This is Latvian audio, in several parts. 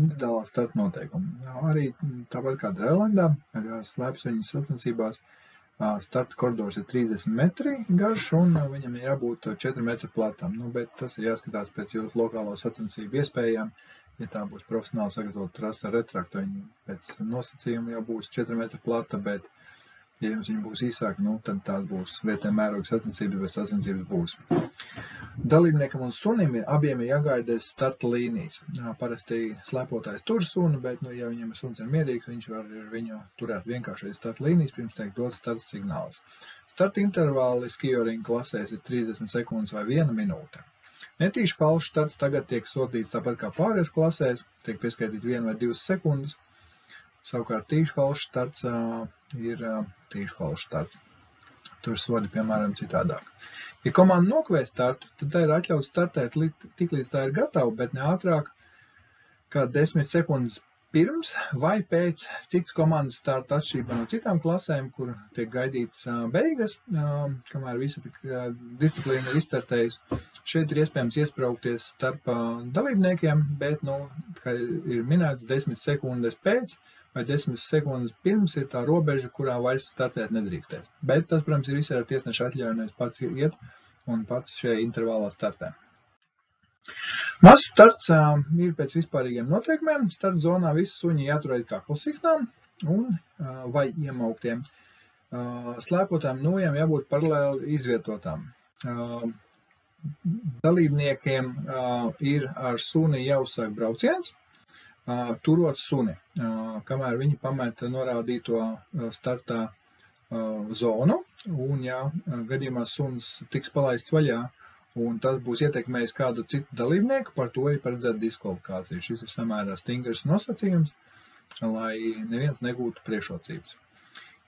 Individuālā starta noteikumi. Arī tāpat kā Drelandā, slēpsuņu sacensībās starta koridors ir 30 metri garš un viņam ir jābūt 4 metri platam. Bet tas ir jāskatās pēc jūsu lokālo sacensību iespējām. Ja tā būs profesionāli sagatavota trasa ar retraktu, viņa pēc nosacījuma jau būs 4 metri plata, bet ja jums viņa būs īsāka, tad tās būs vietējā mēroga sacensības, bet sacensības būs. Dalībniekam un sunim abiem ir jāgaidās starta līnijas. Parasti slēpotājs tur suni, bet, ja viņam suns ir mierīgs, viņš var viņu turēt vienkārši starta līnijas, pirms tiek dots starta signāls. Starta intervāli skijoringa klasēs ir 30 sekundes vai 1 minūte. Netīši falšs starts tagad tiek sodīts tāpat kā pārējās klasēs, tiek pieskaitīt 1 vai 2 sekundes. Savukārt tīši falšs starts ir tīši falšs starts. Tur sodi, piemēram, citādāk. Ja komanda nokavē startu, tad tā ir atļauts startēt tiklīdz tā ir gatava, bet ne ātrāk kā 10 sekundes pirms vai pēc citas komandas starta atšķirībā no citām klasēm, kur tiek gaidīts beigas, kamēr visa disciplīna ir izstartējusi. Šeit ir iespējams iespraukties starp dalībniekiem, bet, kā ir minēts, 10 sekundes pēc vai 10 sekundes pirms ir tā robeža, kurā vairs startēt nedrīkstēs. Bet tas, protams, ir visai ar tiesneša atļauju, pats iet un pats šajā intervālā startē. Mazs starts ir pēc vispārīgiem noteikumiem. Starta zonā visi suņi jāturēt kaklasiksnām vai iemauktiem. Slēpotām nojām jābūt paralēli izvietotām. Dalībniekiem ir ar suni jāuzsāk brauciens, turot suni, kamēr viņi pameta norādīto startā zonu, un gadījumā suns tiks palaists vaļā, un tas būs ietekmējis kādu citu dalībnieku, par to ir paredzēta diskvalifikācija. Šis ir samērā stingrs nosacījums, lai neviens negūtu priekšrocības.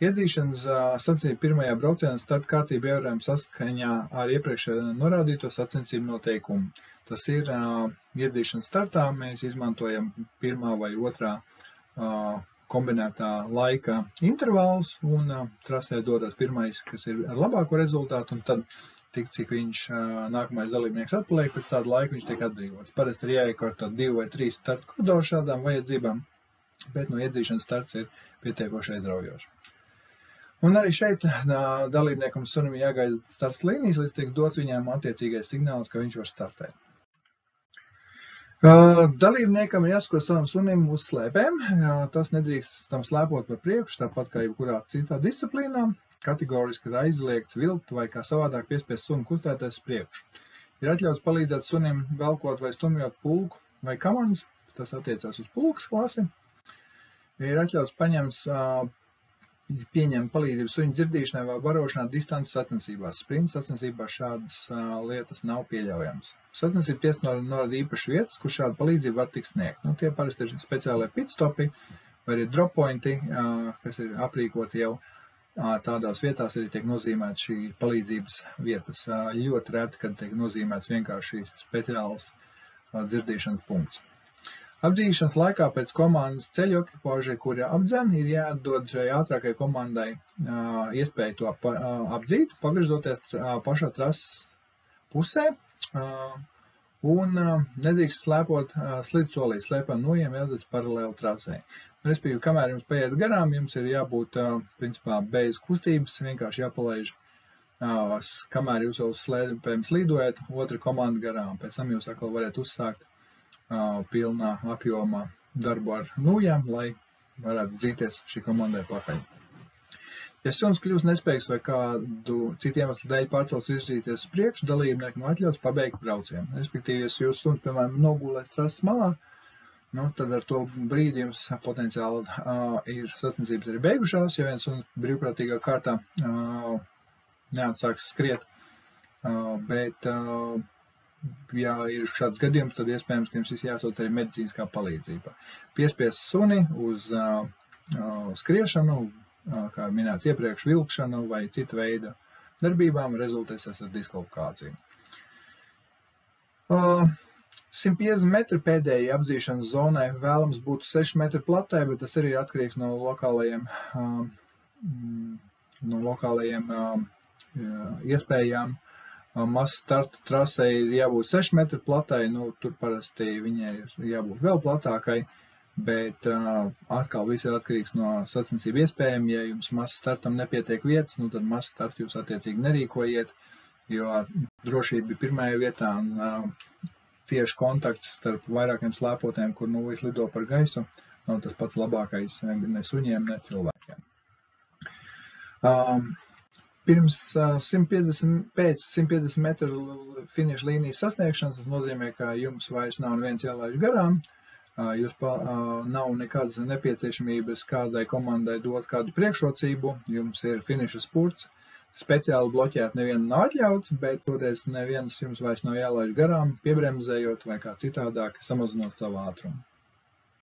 Iedzīšanas sacensību pirmajā braucienā starta kārtība ievērojama saskaņā ar iepriekšējā norādīto sacensību noteikumu. Tas ir iedzīšanas startā, mēs izmantojam pirmā vai otrā kombinētā laika intervālus, un trasē dodas pirmais, kas ir ar labāko rezultātu, un tad tik, cik viņš nākamais dalībnieks atpaliek, pēc tāda laika viņš tiek atbrīvots. Parasti ir jāiekārto 2 vai 3 starta koridoru šādām vajadzībām, bet iedzīšanas starts ir pietiekoši aizraujošs. Un arī šeit dalībniekam sunim jāgaida starts līnijas, līdz tiek dots viņam attiecīgais signāls, ka viņš var startēt. Dalībniekam ir jāsako savam sunim uz slēpēm. Tas nedrīkst tam slēpot par priekšu, tāpat kā jebkurā citā disciplīnā. Kategoriski ir aizliegts vilkt vai kā savādāk piespiest suni kustēties priekšu. Ir atļauts palīdzēt sunim velkot vai stumjot pulku vai kamanas, tas attiecās uz pulkas klasi. Ir atļauts pieņemt palīdzību suņu dzirdīšanai vai barošanā distances sacensībās. Sprinta sacensībās šādas lietas nav pieļaujamas. Sacensību tiesa norāda īpaši vietas, kur šāda palīdzība var tikt sniegt. Tie parasti ir speciālie pitstopi vai arī drop pointi, kas ir aprīkoti jau. Tādās vietās arī tiek nozīmēts šī palīdzības vietas. Ļoti reti, kad tiek nozīmēts vienkārši speciāls dzirdīšanas punkts. Apdzīšanas laikā pēc komandas ceļu ekipāžai, kuri apdzen, ir jāatdod šai ātrākai komandai iespēju to apdzīt, pavirzoties pašā trases pusē, un nedrīkst slēpot slidsolī, slēpam nojiem jādodas paralēli trasei. Respektīvi, kamēr jums paiet garām, jums ir jābūt principā bez kustības, vienkārši jāpalaiž, kamēr jūs jau slēpēm slīdojat, otra komanda garām. Pēc tam jūs atkal varat uzsākt pilnā apjomā darbu ar nojām, lai varētu dzīties šī komandai pakaļ. Ja suns kļūst nespējīgs vai kādu citu iemeslu dēļ pārtrauc virzīties uz priekšu, dalībniekam atļauts pabeigt braucienu. Respektīvi, ja jūsu suns, piemēram, nogulēs trases malā, tad ar to brīdi jums potenciāli ir sacensības arī beigušās, ja viens suns brīvprātīgā kārtā neatsāks skriet, bet ja ir šāds gadījums, tad iespējams, ka jums jāsauc arī medicīniskā palīdzība. Piespiest suni uz skriešanu, kā minēts iepriekš, vilkšanu vai cita veida darbībām rezultēsies ar diskvalifikāciju. 150 metri pēdējai apdzīšanas zonai vēlams būtu 6 metri platai, bet tas arī atkarīgs no lokālajiem iespējām. Masu startu trasei ir jābūt 6 metru platai, tur parasti viņai ir jābūt vēl platākai, bet atkal viss ir atkarīgs no sacensību iespējām. Ja jums masu startam nepietiek vietas, tad masu startu jūs attiecīgi nerīkojiet, jo drošība ir pirmajā vietā un tieši kontakts starp vairākiem slēpotēm, kur viss lido par gaisu, nav tas pats labākais ne suņiem, ne cilvēkiem. Pēc 150 metru finiša līnijas sasniegšanas, tas nozīmē, ka jums vairs nav neviens jālaiž garām, nav nekādas nepieciešamības kādai komandai dot kādu priekšrocību, jums ir finiša spurts, speciāli bloķēt nevienu nav atļauts, bet toties neviens jums vairs nav jālaiž garām, piebremzējot vai kā citādāk, samazinot savu ātrumu.